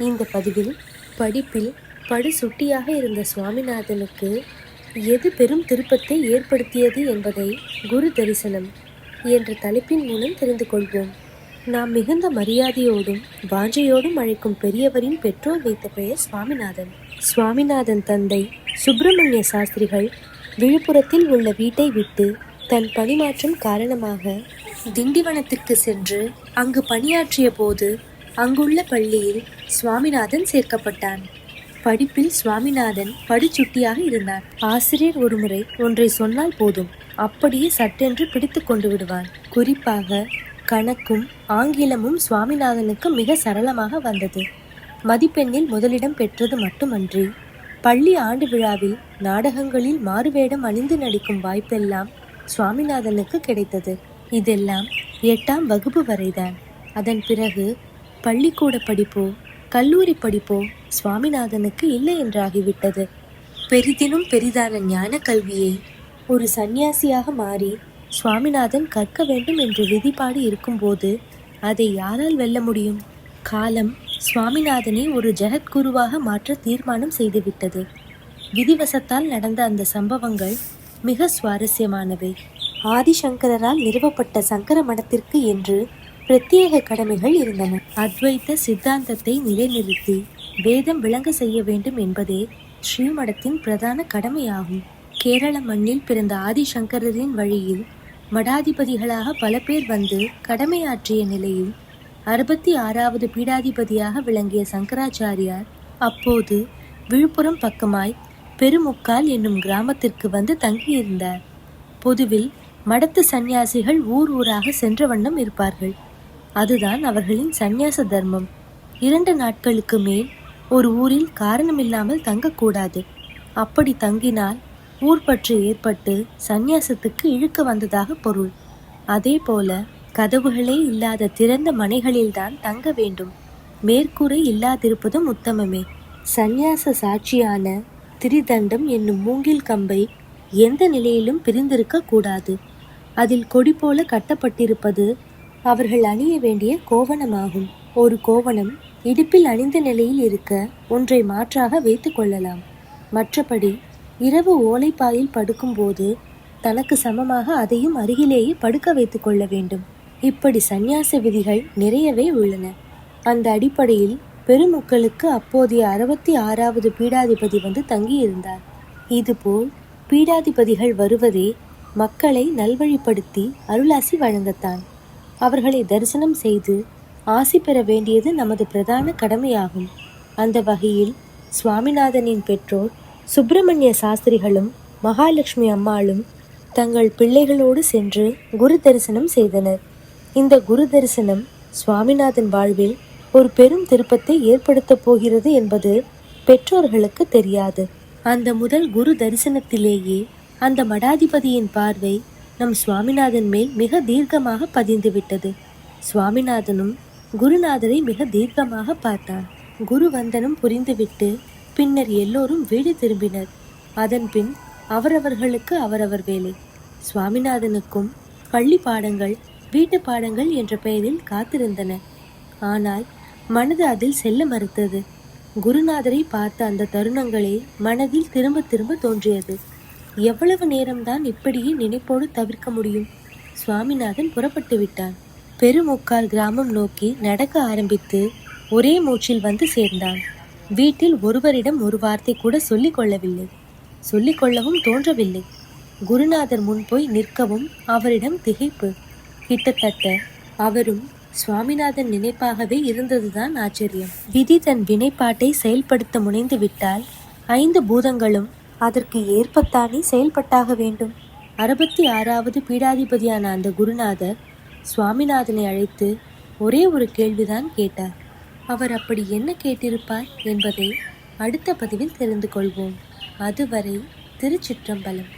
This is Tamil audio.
இந்த பதிவில் படிப்பில் படுசுட்டியாக இருந்த சுவாமிநாதனுக்கு எது பெரும் திருப்பத்தை ஏற்படுத்தியது என்பதை குரு தரிசனம் என்ற தலைப்பின் மூலம் தெரிந்து கொள்வோம். நாம் மிகுந்த மரியாதையோடும் வாஞ்சையோடும் அழைக்கும் பெரியவரின் பெற்றோர் வைத்த பெயர் சுவாமிநாதன். சுவாமிநாதன் தந்தை சுப்பிரமணிய சாஸ்திரிகள் விழுப்புரத்தில் உள்ள வீட்டை விட்டு தன் பணிமாற்றம் காரணமாக திண்டிவனத்திற்கு சென்று அங்கு பணியாற்றிய போது அங்குள்ள பள்ளியில் சுவாமிநாதன் சேர்க்கப்பட்டான். படிப்பில் சுவாமிநாதன் படுசுட்டியாக இருந்தார். ஆசிரியர் ஒருமுறை ஒன்றை சொன்னால் போதும், அப்படியே சட்டென்று பிடித்து கொண்டு விடுவான். குறிப்பாக கணக்கும் ஆங்கிலமும் சுவாமிநாதனுக்கு மிக சரளமாக வந்தது. மதிப்பெண்ணில் முதலிடம் பெற்றது மட்டுமன்றி பள்ளி ஆண்டு விழாவில் நாடகங்களில் மாறுவேடம் அணிந்து நடிக்கும் வாய்ப்பெல்லாம் சுவாமிநாதனுக்கு கிடைத்தது. இதெல்லாம் 8ஆம் வகுப்பு வரைதான். அதன் பிறகு பள்ளிக்கூட படிப்போ கல்லூரி படிப்போ சுவாமிநாதனுக்கு இல்லை என்றாகிவிட்டது. பெரிதினும் பெரிதான ஞான கல்வியை ஒரு சந்நியாசியாக மாறி சுவாமிநாதன் கற்க வேண்டும் என்று விதிப்பாடு இருக்கும்போது அதை யாரால் வெல்ல முடியும்? காலம் சுவாமிநாதனை ஒரு ஜெகத்குருவாக மாற்ற தீர்மானம் செய்துவிட்டது. விதிவசத்தால் நடந்த அந்த சம்பவங்கள் மிக சுவாரஸ்யமானவை. ஆதிசங்கரால் நிறுவப்பட்ட சங்கர மடத்திற்கு என்று பிரத்யேக கடமைகள் இருந்தன. அத்வைத்த சித்தாந்தத்தை நிலைநிறுத்தி வேதம் விளங்க செய்ய வேண்டும் என்பதே ஸ்ரீமடத்தின் பிரதான கடமையாகும். கேரள மண்ணில் பிறந்த ஆதிசங்கரின் வழியில் மடாதிபதிகளாக பல பேர் வந்து கடமையாற்றிய நிலையில் 66வது பீடாதிபதியாக விளங்கிய சங்கராச்சாரியார் அப்போது விழுப்புரம் பக்கமாய் பெருமுக்கால் என்னும் கிராமத்திற்கு வந்து தங்கியிருந்தார். பொதுவில் மடத்து சந்நியாசிகள் ஊர் ஊராக சென்ற வண்ணம் இருப்பார்கள். அதுதான் அவர்களின் சந்நியாச தர்மம். 2 நாட்களுக்கு மேல் ஒரு ஊரில் காரணமில்லாமல் தங்கக்கூடாது. அப்படி தங்கினால் ஊர் பற்று ஏற்பட்டு சந்நியாசத்துக்கு இழுக்க வந்ததாக பொருள். அதே போல கதவுகளே இல்லாத திறந்த மனைகளில்தான் தங்க வேண்டும். மேற்கூரை இல்லாதிருப்பதும் உத்தமமே. சந்நியாச சாட்சியான திரிதண்டம் என்னும் மூங்கில் கம்பை எந்த நிலையிலும் பிரிந்திருக்க கூடாது. அதில் கொடி போல கட்டப்பட்டிருப்பது அவர்கள் அணிய வேண்டிய கோவணமாகும். ஒரு கோவணம் இடுப்பில் அணிந்த நிலையில் இருக்க ஒன்றை மாற்றாக வைத்து கொள்ளலாம். மற்றபடி இரவு ஓலைப்பாயில் படுக்கும்போது தனக்கு சமமாக அதையும் அருகிலேயே படுக்க வைத்து கொள்ள வேண்டும். இப்படி சந்நியாச விதிகள் நிறையவே உள்ளன. அந்த அடிப்படையில் பெருமக்களுக்கு அப்போதைய 66வது பீடாதிபதி வந்து தங்கியிருந்தார். இதுபோல் பீடாதிபதிகள் வருவதே மக்களை நல்வழிப்படுத்தி அருளாசி வழங்கத்தான். அவர்களை தரிசனம் செய்து ஆசி பெற வேண்டியது நமது பிரதான கடமையாகும். அந்த வகையில் சுவாமிநாதனின் பெற்றோர் சுப்பிரமணிய சாஸ்திரிகளும் மகாலட்சுமி அம்மாளும் தங்கள் பிள்ளைகளோடு சென்று குரு தரிசனம் செய்தனர். இந்த குரு தரிசனம் சுவாமிநாதன் வாழ்வில் ஒரு பெரும் திருப்பத்தை ஏற்படுத்தப் போகிறது என்பது பெற்றோர்களுக்கு தெரியாது. அந்த முதல் குரு தரிசனத்திலேயே அந்த மடாதிபதியின் பார்வை நம் சுவாமிநாதன் மேல் மிக தீர்க்கமாக பதிந்துவிட்டது. சுவாமிநாதனும் குருநாதரை மிக தீர்க்கமாக பார்த்தார். குரு வந்தனம் புரிந்துவிட்டு பின்னர் எல்லோரும் வீடு திரும்பினர். அதன் பின் அவரவர்களுக்கு அவரவர் வேலை. சுவாமிநாதனுக்கும் பள்ளி பாடங்கள் வீட்டு பாடங்கள் என்ற பெயரில் காத்திருந்தன. ஆனால் மனது அதில் செல்ல மறுத்தது. குருநாதரை பார்த்த அந்த தருணங்களே மனதில் திரும்ப திரும்ப தோன்றியது. எவ்வளவு நேரம்தான் இப்படியே நினைப்போடு தவிர்க்க முடியும்? சுவாமிநாதன் புறப்பட்டு விட்டான். பெருமுக்கால் கிராமம் நோக்கி நடக்க ஆரம்பித்து ஒரே மூச்சில் வந்து சேர்ந்தான். வீட்டில் ஒருவரிடம் ஒரு வார்த்தை கூட சொல்லிக் கொள்ளவில்லை. சொல்லிக் கொள்ளவும் தோன்றவில்லை. குருநாதர் முன் போய் நிற்கவும் அவரிடம் திகைப்பு. கிட்டத்தட்ட அவரும் சுவாமிநாதன் நினைப்பாகவே இருந்ததுதான் ஆச்சரியம். விதி தன் வினைப்பாட்டை செயல்படுத்த முனைந்து விட்டால் 5 பூதங்களும் அதற்கு ஏற்பத்தானே செயல்பட்டாக வேண்டும். 66வது பீடாதிபதியான அந்த குருநாதர் சுவாமிநாதனை அழைத்து ஒரே ஒரு கேள்விதான் கேட்டார். அவர் அப்படி என்ன கேட்டிருப்பார் என்பதை அடுத்த பதிவில் தெரிந்து கொள்வோம். அதுவரை திருச்சிற்றம்பலம்.